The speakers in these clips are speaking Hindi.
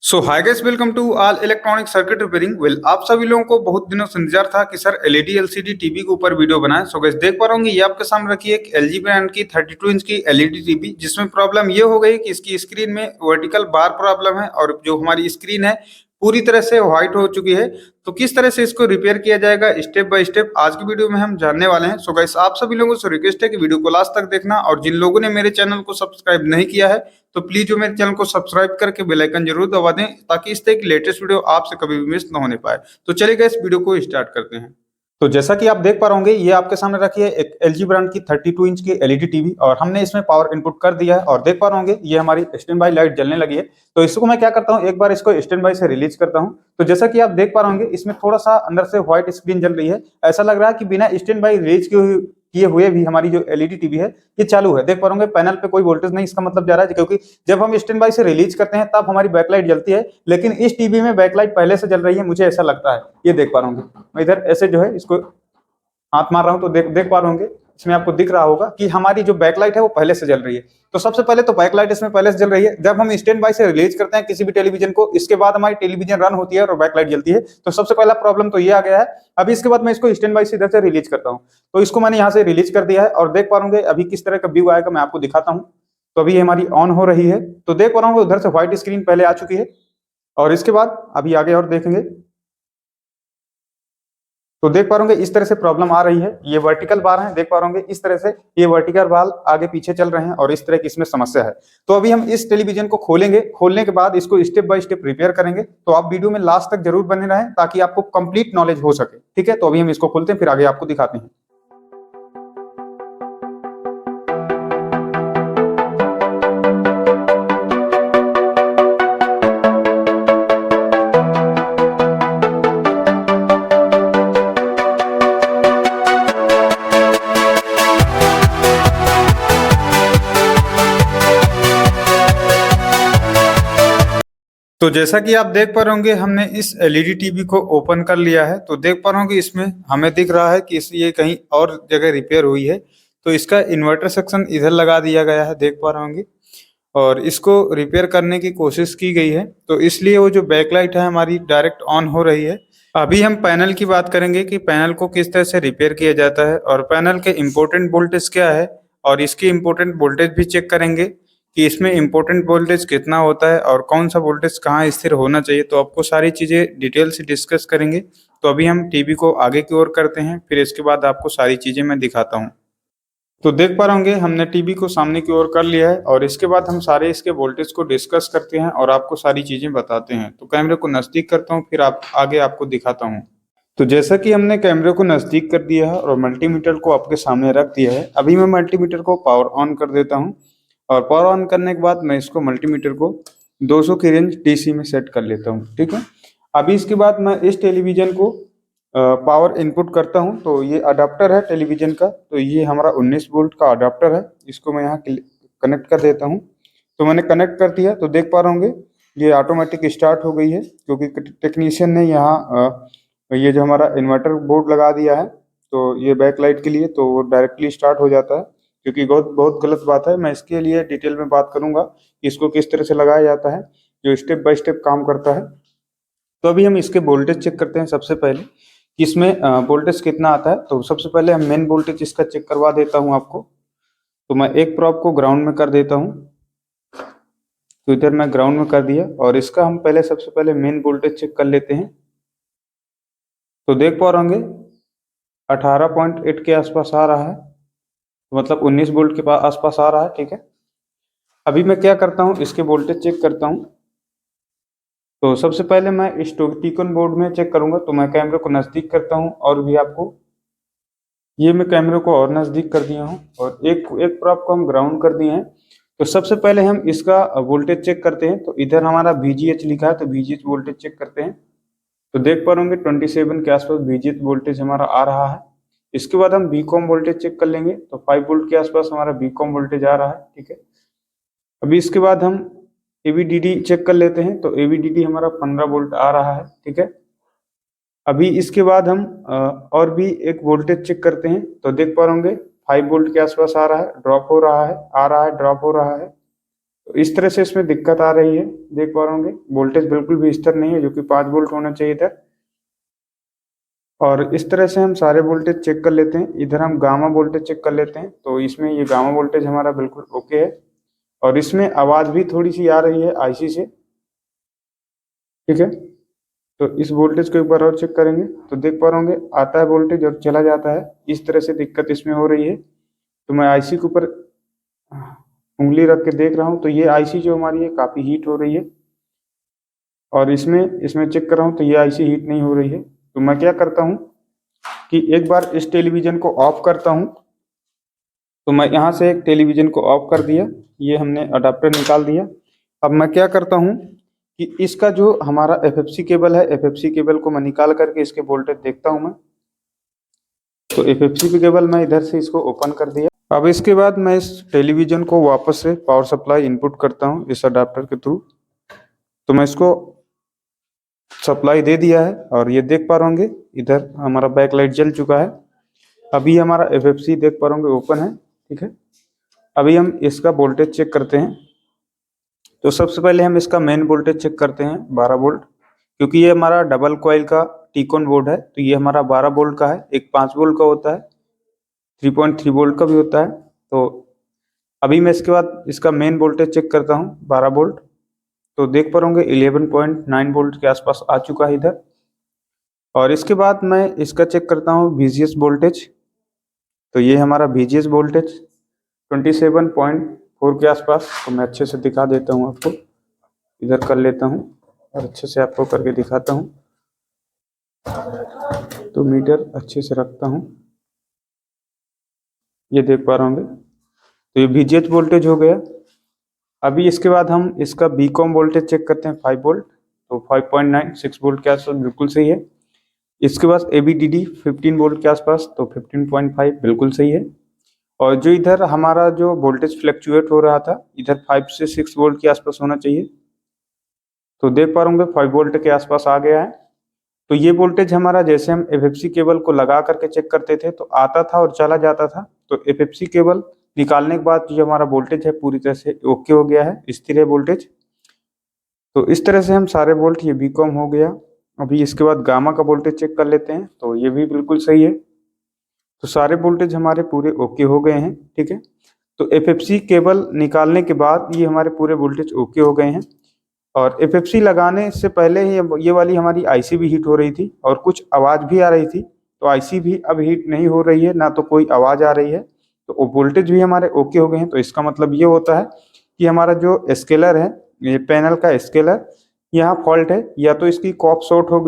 So hi guys, welcome to all electronic circuit repairing. Well, आप सभी लोगों को बहुत दिनों से इंतजार था कि सर एलईडी एलसीडी टीवी के ऊपर वीडियो बनाएं। सो गाइस, देख पा रहे होंगे ये आपके सामने रखी है एक एलजी ब्रांड की 32 इंच की एलईडी टीवी, जिसमें प्रॉब्लम ये हो गई कि इसकी स्क्रीन में वर्टिकल बार प्रॉब्लम है और जो हमारी स्क्रीन है पूरी तरह से व्हाइट हो चुकी है। तो किस तरह से इसको रिपेयर किया जाएगा स्टेप बाय स्टेप आज की वीडियो में हम जानने वाले हैं। सो गाइस, आप सभी लोगों से रिक्वेस्ट है कि वीडियो को लास्ट तक देखना, और जिन लोगों ने मेरे चैनल को सब्सक्राइब नहीं किया है तो प्लीज जो मेरे चैनल को सब्सक्राइब करके बेल आइकन जरूर दबा दें, ताकि इस तरह की लेटेस्ट वीडियो आपसे कभी भी मिस न होने पाए। तो चलिए इस वीडियो को स्टार्ट करते हैं। तो जैसा कि आप देख पा रहे होंगे, ये आपके सामने रखी है एक एलजी ब्रांड की 32 इंच की एलईडी टीवी, और हमने इसमें पावर इनपुट कर दिया है। और देख पा रहे होंगे ये हमारी स्टैंड बाई लाइट जलने लगी है। तो इसको मैं क्या करता हूँ, एक बार इसको स्टैंड बाई से रिलीज करता हूँ। तो जैसा कि आप देख पा रहे होंगे, इसमें थोड़ा सा अंदर से व्हाइट स्क्रीन जल रही है। ऐसा लग रहा है कि बिना स्टैंड बाई रिलीज किए हुए भी हमारी जो एलईडी टीवी है ये चालू है। देख पा रहे होंगे पैनल पे कोई वोल्टेज नहीं, इसका मतलब जा रहा है क्योंकि जब हम स्टैंड बाई से रिलीज करते हैं तब हमारी बैकलाइट जलती है, लेकिन इस टीवी में बैकलाइट पहले से जल रही है, मुझे ऐसा लगता है। ये देख पा रहे होंगे, मैं इधर ऐसे जो है इसको हाथ मार रहा हूं तो देख पा रहे होंगे, इसमें आपको दिख रहा होगा कि हमारी जो बैकलाइट है वो पहले से जल रही है। तो सबसे पहले तो बैकलाइट इसमें पहले से जल रही है। जब हम स्टैंड बाई से रिलीज करते हैं किसी भी टेलीविजन को, इसके बाद हमारी टेलीविजन रन होती है और बैकलाइट जलती है। तो सबसे पहला प्रॉब्लम तो ये आ गया है। अभी इसके बाद मैं इसको स्टैंड बाई से इधर से रिलीज करता हूँ। तो इसको मैंने यहाँ से रिलीज कर दिया है, और देख पा रहे होंगे अभी किस तरह का व्यू आएगा मैं आपको दिखाता हूँ। तो अभी हमारी ऑन हो रही है, तो देख पा रहा हूँ उधर से व्हाइट स्क्रीन पहले आ चुकी है, और इसके बाद अभी आगे और देखेंगे तो देख पा रहे इस तरह से प्रॉब्लम आ रही है। ये वर्टिकल बार है, देख पा रहे इस तरह से ये वर्टिकल बार आगे पीछे चल रहे हैं और इस तरह की इसमें समस्या है। तो अभी हम इस टेलीविजन को खोलेंगे, खोलने के बाद इसको स्टेप बाय स्टेप रिपेयर करेंगे। तो आप वीडियो में लास्ट तक जरूर बने रहें ताकि आपको कंप्लीट नॉलेज हो सके। ठीक है, तो अभी हम इसको खोलते हैं, फिर आगे आपको दिखाते हैं। तो जैसा कि आप देख पा रहे होंगे, हमने इस एलईडी टीवी को ओपन कर लिया है। तो देख पा रहे होंगे इसमें हमें दिख रहा है कि ये कहीं और जगह रिपेयर हुई है। तो इसका इन्वर्टर सेक्शन इधर लगा दिया गया है, देख पा रहे होंगे, और इसको रिपेयर करने की कोशिश की गई है। तो इसलिए वो जो बैकलाइट है हमारी डायरेक्ट ऑन हो रही है। अभी हम पैनल की बात करेंगे कि पैनल को किस तरह से रिपेयर किया जाता है, और पैनल के इम्पोर्टेंट वोल्टेज क्या है, और इसकी इम्पोर्टेंट वोल्टेज भी चेक करेंगे कि इसमें इम्पोर्टेंट वोल्टेज कितना होता है और कौन सा वोल्टेज कहाँ स्थिर होना चाहिए। तो आपको सारी चीज़ें डिटेल से डिस्कस करेंगे। तो अभी हम टीवी को आगे की ओर करते हैं, फिर इसके बाद आपको सारी चीज़ें मैं दिखाता हूँ। तो देख पा रहे होंगे हमने टीवी को सामने की ओर कर लिया है, और इसके बाद हम सारे इसके वोल्टेज को डिस्कस करते हैं और आपको सारी चीज़ें बताते हैं। तो कैमरे को नज़दीक करता हूँ, फिर आगे आपको दिखाता हूँ। तो जैसा कि हमने कैमरे को नज़दीक कर दिया है और मल्टीमीटर को आपके सामने रख दिया है, अभी मैं मल्टीमीटर को पावर ऑन कर देता हूँ। और पावर ऑन करने के बाद मैं इसको मल्टीमीटर को 200 की रेंज डीसी में सेट कर लेता हूँ। ठीक है, अभी इसके बाद मैं इस टेलीविजन को पावर इनपुट करता हूँ। तो ये अडाप्टर है टेलीविजन का, तो ये हमारा 19 वोल्ट का अडाप्टर है। इसको मैं यहाँ कनेक्ट कर देता हूँ। तो मैंने कनेक्ट कर दिया, तो देख पा रहे होंगे ये ऑटोमेटिक स्टार्ट हो गई है, क्योंकि टेक्नीशियन ने यहाँ ये जो हमारा इन्वर्टर बोर्ड लगा दिया है तो ये बैक लाइट के लिए, तो वो डायरेक्टली स्टार्ट हो जाता है, क्योंकि बहुत बहुत गलत बात है। मैं इसके लिए डिटेल में बात करूंगा कि इसको किस तरह से लगाया जाता है, जो स्टेप बाय स्टेप काम करता है। तो अभी हम इसके वोल्टेज चेक करते हैं सबसे पहले कि इसमें वोल्टेज कितना आता है। तो सबसे पहले हम मेन वोल्टेज इसका चेक करवा देता हूँ आपको। तो मैं एक प्रोब को ग्राउंड में कर देता हूँ। तो इधर मैं ग्राउंड में कर दिया, और इसका हम पहले सबसे पहले मेन वोल्टेज चेक कर लेते हैं। तो देख पा रहे होंगे 18.8 के आसपास आ रहा है, मतलब 19 वोल्ट के आसपास आ रहा है। ठीक है, अभी मैं क्या करता हूँ, इसके वोल्टेज चेक करता हूँ। तो सबसे पहले मैं इस टिकन बोर्ड में चेक करूंगा। तो मैं कैमरे को नज़दीक करता हूँ, और भी आपको ये मैं कैमरे को और नज़दीक कर दिया हूँ, और एक प्रोब को हम ग्राउंड कर दिए हैं। तो सबसे पहले हम इसका वोल्टेज चेक करते हैं। तो इधर हमारा VGH लिखा है, तो VGH वोल्टेज चेक करते हैं। तो देख पा रहे होंगे 27 के आसपास VGH वोल्टेज हमारा आ रहा है। इसके बाद हम VCOM वोल्टेज चेक कर लेंगे। तो 5 वोल्ट के आसपास हमारा VCOM वोल्टेज आ रहा है। ठीक है, अभी इसके बाद हम AVDD चेक कर लेते हैं। तो AVDD हमारा 15 वोल्ट आ रहा है। ठीक है, अभी इसके बाद हम और भी एक वोल्टेज चेक करते हैं। तो देख पा रहे होंगे 5 वोल्ट के आसपास आ रहा है, ड्रॉप हो रहा है, आ रहा है, ड्रॉप हो रहा है। तो इस तरह से इसमें दिक्कत आ रही है, देख पा रहे होंगे वोल्टेज बिल्कुल भी स्थिर नहीं है, जो कि 5 वोल्ट होना चाहिए था। और इस तरह से हम सारे वोल्टेज चेक कर लेते हैं। इधर हम गामा वोल्टेज चेक कर लेते हैं, तो इसमें ये गामा वोल्टेज हमारा बिल्कुल ओके है। और इसमें आवाज़ भी थोड़ी सी आ रही है आईसी से, ठीक है। तो इस वोल्टेज को एक बार और चेक करेंगे तो देख पा रहे होंगे आता है वोल्टेज और चला जाता है। इस तरह से दिक्कत इसमें हो रही है। तो मैं आईसी के ऊपर उंगली रख के देख रहा हूँ, तो ये आईसी जो हमारी है काफ़ी हीट हो रही है। और इसमें चेक कर रहा हूँ तो ये आईसी हीट नहीं हो रही है। तो मैं क्या करता हूँ कि एक बार इस टेलीविज़न को ऑफ करता हूँ। तो मैं यहाँ से एक टेलीविज़न को ऑफ कर दिया, ये हमने अडाप्टर निकाल दिया। अब मैं क्या करता हूँ कि इसका जो हमारा एफएफसी केबल है, एफएफसी केबल को मैं निकाल करके इसके वोल्टेज देखता हूँ मैं। तो एफएफसी केबल मैं इधर से इसको ओपन कर दिया। अब इसके बाद मैं इस टेलीविज़न को वापस से पावर सप्लाई इनपुट करता हूँ इस अडाप्टर के थ्रू। तो मैं इसको सप्लाई दे दिया है और ये देख पा रहे होंगे इधर हमारा बैक लाइट जल चुका है। अभी हमारा एफएफसी देख पा रहे होंगे ओपन है, ठीक है। अभी हम इसका वोल्टेज चेक करते हैं। तो सबसे पहले हम इसका मेन वोल्टेज चेक करते हैं 12 वोल्ट, क्योंकि ये हमारा डबल कॉइल का टीकॉन बोर्ड है। तो ये हमारा 12 वोल्ट का है, एक 5 वोल्ट का होता है, 3.3 वोल्ट का भी होता है। तो अभी मैं इसके बाद इसका मेन वोल्टेज चेक करता हूँ 12 वोल्ट। तो देख पा रहे होंगे 11.9 वोल्ट के आसपास आ चुका है इधर। और इसके बाद मैं इसका चेक करता हूँ VGS वोल्टेज। तो ये हमारा VGS वोल्टेज 27.4 के आसपास। तो मैं अच्छे से दिखा देता हूँ आपको, इधर कर लेता हूँ और अच्छे से आपको करके दिखाता हूँ। तो मीटर अच्छे से रखता हूँ, ये देख पा रहे होंगे। तो ये VGH वोल्टेज हो गया। अभी इसके बाद हम इसका बीकॉम वोल्टेज चेक करते हैं 5 वोल्ट। तो 5.9 6 वोल्ट के आसपास बिल्कुल सही है। इसके बाद ABDD 15 वोल्ट के आसपास, तो 15.5 बिल्कुल सही है। और जो इधर हमारा जो वोल्टेज फ्लक्चुएट हो रहा था, इधर 5 से 6 वोल्ट के आसपास होना चाहिए। तो देख पा रहे 5 वोल्ट के आसपास आ गया है। तो ये वोल्टेज हमारा जैसे हम एफएफसी केबल को लगा करके चेक करते थे तो आता था और चला जाता था। तो एफएफसी केबल निकालने के बाद जो हमारा वोल्टेज है पूरी तरह से ओके हो गया है, स्थिर है वोल्टेज। तो इस तरह से हम सारे वोल्ट, ये बीकॉम हो गया। अभी इसके बाद गामा का वोल्टेज चेक कर लेते हैं, तो ये भी बिल्कुल सही है। तो सारे वोल्टेज हमारे पूरे ओके हो गए हैं, ठीक है। तो एफएफसी केबल निकालने के बाद ये हमारे पूरे वोल्टेज ओके हो गए हैं। और एफएफसी लगाने से पहले ही ये वाली हमारी आईसी भी हीट हो रही थी और कुछ आवाज़ भी आ रही थी। तो आईसी भी अब हीट नहीं हो रही है, ना तो कोई आवाज़ आ रही है। तो वोल्टेज भी हमारे ओके हो गए हैं। तो इसका मतलब ये होता है कि हमारा जो स्केलर है, ये पैनल का स्केलर, यहाँ फॉल्ट है। या तो इसकी कॉप शॉर्ट हो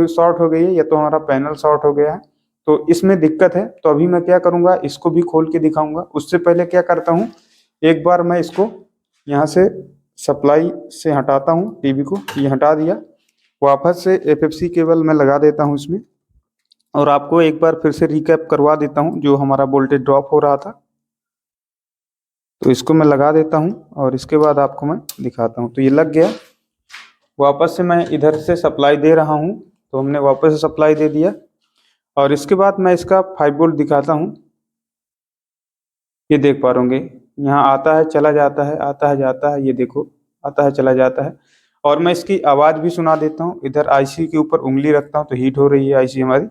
गई है, या तो हमारा पैनल शॉर्ट हो गया है। तो इसमें दिक्कत है। तो अभी मैं क्या करूँगा, इसको भी खोल के दिखाऊंगा। उससे पहले क्या करता हूँ, एक बार मैं इसको यहाँ से सप्लाई से हटाता हूँ, टीवी को ये हटा दिया। वापस से एफएफसी केबल मैं लगा देता हूँ इसमें, और आपको एक बार फिर से रिकैप करवा देता हूँ जो हमारा वोल्टेज ड्रॉप हो रहा था। तो इसको मैं लगा देता हूँ और इसके बाद आपको मैं दिखाता हूँ। तो ये लग गया। वापस से मैं इधर से सप्लाई दे रहा हूँ, तो हमने वापस से सप्लाई दे दिया। और इसके बाद मैं इसका 5 वोल्ट दिखाता हूँ। ये देख पा रहे यहाँ आता है चला जाता है, आता है जाता है, ये देखो आता है चला जाता है। और मैं इसकी आवाज़ भी सुना देता हूँ। इधर आईसी के ऊपर उंगली रखता हूँ तो हीट हो रही है आईसी हमारी।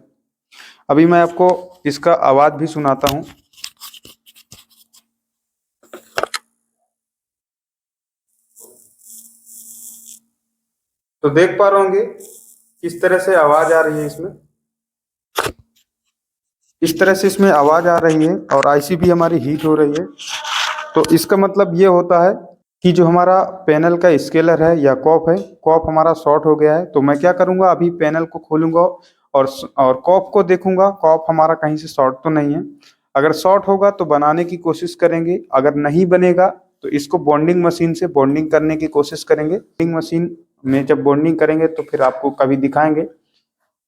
अभी मैं आपको इसका आवाज़ भी सुनाता हूँ। तो देख पा रहे होंगे किस तरह से आवाज़ आ रही है इसमें, इस तरह से इसमें आवाज़ आ रही है और आईसी भी हमारी हीट हो रही है। तो इसका मतलब ये होता है कि जो हमारा पैनल का स्केलर है या कॉप है, कॉप हमारा शॉर्ट हो गया है। तो मैं क्या करूँगा, अभी पैनल को खोलूँगा और कॉप को देखूँगा, कॉप हमारा कहीं से शॉर्ट तो नहीं है। अगर शॉर्ट होगा तो बनाने की कोशिश करेंगे, अगर नहीं बनेगा तो इसको बॉन्डिंग मशीन से बॉन्डिंग करने की कोशिश करेंगे। बॉन्डिंग मशीन में जब बॉन्डिंग करेंगे तो फिर आपको कभी दिखाएंगे।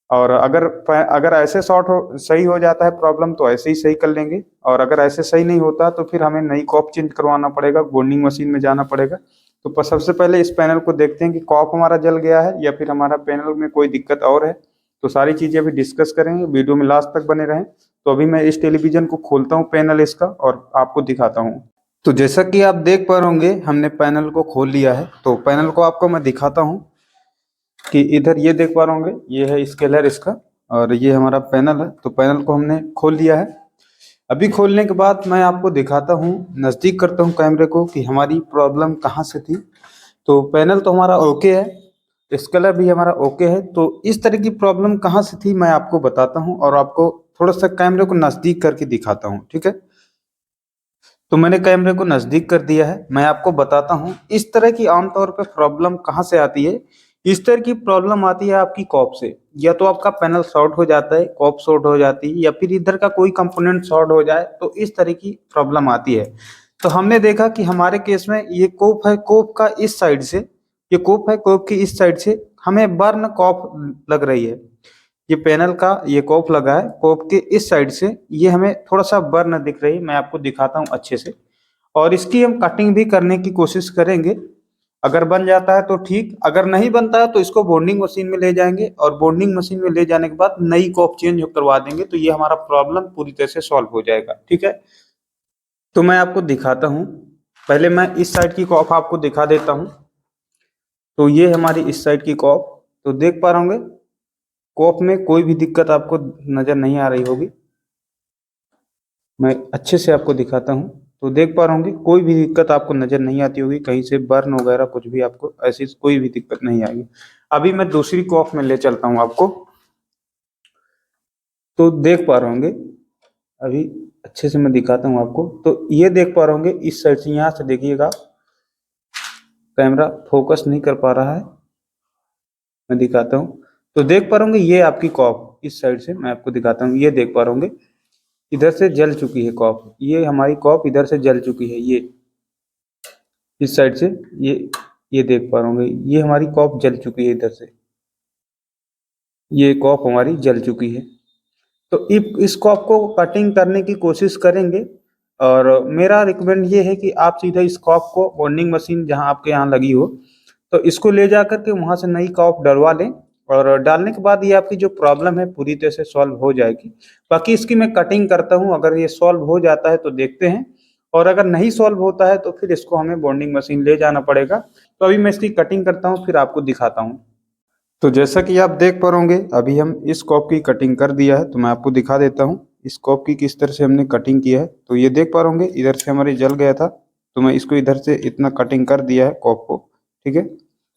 और अगर ऐसे शॉर्ट हो सही हो जाता है प्रॉब्लम, तो ऐसे ही सही कर लेंगे। और अगर ऐसे सही नहीं होता तो फिर हमें नई कॉप चेंज करवाना पड़ेगा, बॉन्डिंग मशीन में जाना पड़ेगा। तो सबसे पहले इस पैनल को देखते हैं कि कॉप हमारा जल गया है या फिर हमारा पैनल में कोई दिक्कत और है। तो सारी चीज़ें अभी डिस्कस करेंगे, वीडियो में लास्ट तक बने रहें। तो अभी मैं इस टेलीविज़न को खोलता हूँ पैनल इसका, और आपको दिखाता हूँ। तो जैसा कि आप देख पा रहे होंगे हमने पैनल को खोल लिया है। तो पैनल को आपको मैं दिखाता हूँ कि इधर ये देख पा रहे होंगे, ये है स्केलर इसका और ये हमारा पैनल है। तो पैनल को हमने खोल लिया है। अभी खोलने के बाद मैं आपको दिखाता हूँ, नज़दीक करता हूँ कैमरे को कि हमारी प्रॉब्लम कहाँ से थी। तो पैनल तो हमारा ओके है, स्केलर भी हमारा ओके है। तो इस तरह की प्रॉब्लम कहाँ से थी मैं आपको बताता हूँ और आपको थोड़ा सा कैमरे को नज़दीक करके दिखाता हूँ, ठीक है। तो मैंने कैमरे को नज़दीक कर दिया है। मैं आपको बताता हूँ इस तरह की आमतौर पे प्रॉब्लम कहाँ से आती है। इस तरह की प्रॉब्लम आती है आपकी कॉप से, या तो आपका पैनल शॉर्ट हो जाता है, कॉप शॉर्ट हो जाती है, या फिर इधर का कोई कंपोनेंट शॉर्ट हो जाए, तो इस तरह की प्रॉब्लम आती है। तो हमने देखा कि हमारे केस में ये कोप है, कोप का इस साइड से, ये कोप है, कोप की इस साइड से हमें बर्न कॉप लग रही है। ये पैनल का ये कोप लगा है, कोप के इस साइड से ये हमें थोड़ा सा बर्न दिख रही है। मैं आपको दिखाता हूँ अच्छे से, और इसकी हम कटिंग भी करने की कोशिश करेंगे। अगर बन जाता है तो ठीक, अगर नहीं बनता है तो इसको बॉन्डिंग मशीन में ले जाएंगे और बॉन्डिंग मशीन में ले जाने के बाद नई कोप चेंज करवा देंगे, तो ये हमारा प्रॉब्लम पूरी तरह से सॉल्व हो जाएगा, ठीक है। तो मैं आपको दिखाता हूँ, पहले मैं इस साइड की कॉप आपको दिखा देता हूँ। तो ये हमारी इस साइड की कॉप, तो देख पा रहे होंगे कॉप में कोई भी दिक्कत आपको नजर नहीं आ रही होगी। मैं अच्छे से आपको दिखाता हूँ, तो देख पा रहे होंगे कोई भी दिक्कत आपको नजर नहीं आती होगी, कहीं से बर्न वगैरह कुछ भी आपको ऐसी कोई भी दिक्कत नहीं आएगी। अभी मैं दूसरी कॉप में ले चलता हूँ आपको, तो देख पा रहे होंगे अभी अच्छे से मैं दिखाता हूँ आपको। तो ये देख पा रहे होंगे इस साइड से, यहाँ से देखिएगा, कैमरा फोकस नहीं कर पा रहा है, मैं दिखाता हूँ। तो देख पा रहे होंगे ये आपकी कॉप इस साइड से, मैं आपको दिखाता हूँ। ये देख पा रहे होंगे इधर से जल चुकी है कॉप, ये हमारी कॉप इधर से जल चुकी है, ये इस साइड से, ये देख पा रहे होंगे ये हमारी कॉप जल चुकी है इधर से, ये कॉप हमारी जल चुकी है। तो इस कॉप को कटिंग करने की कोशिश करेंगे, और मेरा रिकमेंड ये है कि आप सीधा इस कॉप को बॉन्डिंग मशीन जहां आपके यहाँ लगी हो, तो इसको ले जा करके वहां से नई कॉप डलवा लें, और डालने के बाद ये आपकी जो प्रॉब्लम है पूरी तरह से सॉल्व हो जाएगी। बाकी इसकी मैं कटिंग करता हूँ, अगर ये सॉल्व हो जाता है तो देखते हैं, और अगर नहीं सॉल्व होता है तो फिर इसको हमें बॉन्डिंग मशीन ले जाना पड़ेगा। तो अभी मैं इसकी कटिंग करता हूँ, फिर आपको दिखाता हूँ। तो जैसा कि आप देख पा रहे अभी हम इस कॉप की कटिंग कर दिया है, तो मैं आपको दिखा देता हूँ इस कॉप की किस तरह से हमने कटिंग किया है। तो ये देख पा रहे इधर से हमारे जल गया था, तो मैं इसको इधर से इतना कटिंग कर दिया है कॉप को, ठीक है।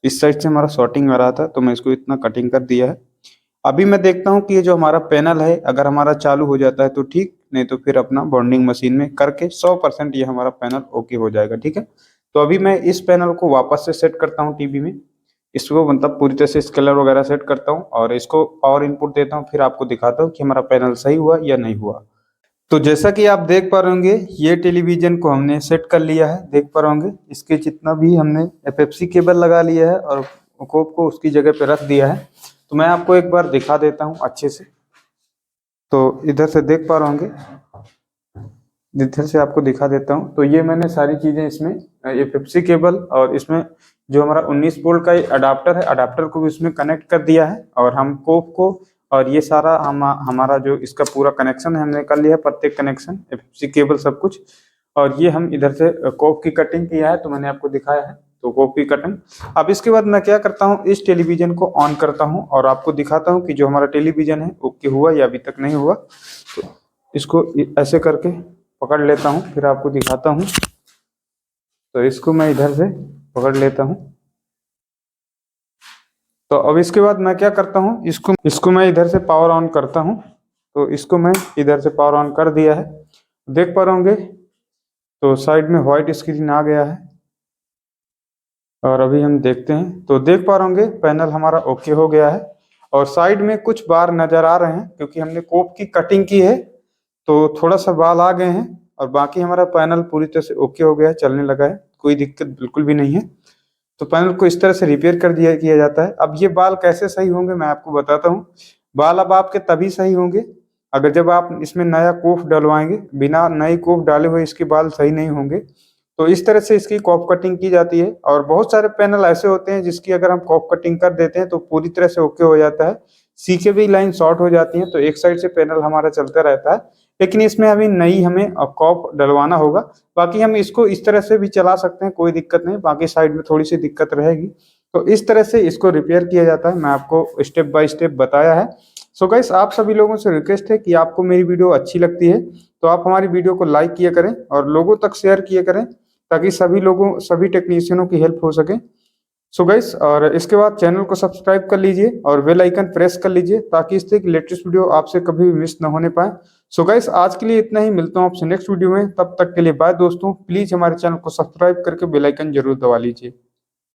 इस साइड से हमारा शॉर्टिंग आ रहा था, तो मैं इसको इतना कटिंग कर दिया है। अभी मैं देखता हूँ कि ये जो हमारा पैनल है अगर हमारा चालू हो जाता है तो ठीक, नहीं तो फिर अपना बॉन्डिंग मशीन में करके 100% ये हमारा पैनल ओके हो जाएगा, ठीक है। तो अभी मैं इस पैनल को वापस से सेट करता हूँ टीवी में, इसको मतलब पूरी तरह से स्केलर वगैरह सेट करता हूँ और इसको पावर इनपुट देता हूँ, फिर आपको दिखाता हूँ कि हमारा पैनल सही हुआ या नहीं हुआ। तो जैसा कि आप देख पा रहे होंगे ये टेलीविजन को हमने सेट कर लिया है, देख पा रहे होंगे इसके जितना भी हमने एफएफसी केबल लगा लिया है और कोप को उसकी जगह पे रख दिया है। तो मैं आपको एक बार दिखा देता हूँ अच्छे से। तो इधर से देख पा रहे होंगे, इधर से आपको दिखा देता हूँ। तो ये मैंने सारी चीजें इसमें एफएफसी केबल और इसमें जो हमारा 19 वोल्ट का अडाप्टर है, अडाप्टर को भी इसमें कनेक्ट कर दिया है, और हम कोप को और ये सारा हमारा जो इसका पूरा कनेक्शन है हमने कर लिया है, प्रत्येक कनेक्शन एफएफसी केबल सब कुछ। और ये हम इधर से कोप की कटिंग किया है, तो मैंने आपको दिखाया है तो कोप की कटिंग। अब इसके बाद मैं क्या करता हूँ, इस टेलीविजन को ऑन करता हूँ और आपको दिखाता हूँ कि जो हमारा टेलीविजन है ओके हुआ या अभी तक नहीं हुआ। तो इसको ऐसे करके पकड़ लेता हूँ, फिर आपको दिखाता हूँ। तो इसको मैं इधर से पकड़ लेता हूँ। तो अब इसके बाद मैं क्या करता हूँ, इसको मैं इधर से पावर ऑन करता हूँ। तो इसको मैं इधर से पावर ऑन कर दिया है, देख पा रहे होंगे तो साइड में व्हाइट स्क्रीन आ गया है। और अभी हम देखते हैं, तो देख पा रहे होंगे पैनल हमारा ओके हो गया है, और साइड में कुछ बार नजर आ रहे हैं क्योंकि हमने कोप की कटिंग की है, तो थोड़ा सा बाल आ गए हैं, और बाकी हमारा पैनल पूरी तरह से ओके हो गया है, चलने लगा है, कोई दिक्कत बिल्कुल भी नहीं है। तो पैनल को इस तरह से रिपेयर कर दिया किया जाता है। अब ये बाल कैसे सही होंगे मैं आपको बताता हूँ। बाल अब आपके तभी सही होंगे अगर जब आप इसमें नया कोफ डलवाएंगे, बिना नई कोफ डाले हुए इसके बाल सही नहीं होंगे। तो इस तरह से इसकी कॉप कटिंग की जाती है, और बहुत सारे पैनल ऐसे होते हैं जिसकी अगर हम कॉप कटिंग कर देते हैं तो पूरी तरह से ओके हो जाता है, सीके भी लाइन शॉर्ट हो जाती है, तो एक साइड से पैनल हमारा चलता रहता है, लेकिन इसमें अभी नई हमें कॉप डलवाना होगा। बाकी हम इसको इस तरह से भी चला सकते हैं, कोई दिक्कत नहीं, बाकी साइड में थोड़ी सी दिक्कत रहेगी। तो इस तरह से इसको रिपेयर किया जाता है, मैं आपको स्टेप बाय स्टेप बताया है। सो गाइस, आप सभी लोगों से रिक्वेस्ट है कि आपको मेरी वीडियो अच्छी लगती है तो आप हमारी वीडियो को लाइक किया करें और लोगों तक शेयर किया करें, ताकि सभी टेक्नीशियनों की हेल्प हो सके। सो गाइस, और इसके बाद चैनल को सब्सक्राइब कर लीजिए और बेल आइकन प्रेस कर लीजिए, ताकि इस तरह की लेटेस्ट वीडियो आपसे कभी भी मिस न होने पाए। सो गाइस, आज के लिए इतना ही, मिलता हूँ आपसे नेक्स्ट वीडियो में, तब तक के लिए बाय दोस्तों। प्लीज हमारे चैनल को सब्सक्राइब करके बेल आइकन जरूर दबा लीजिए।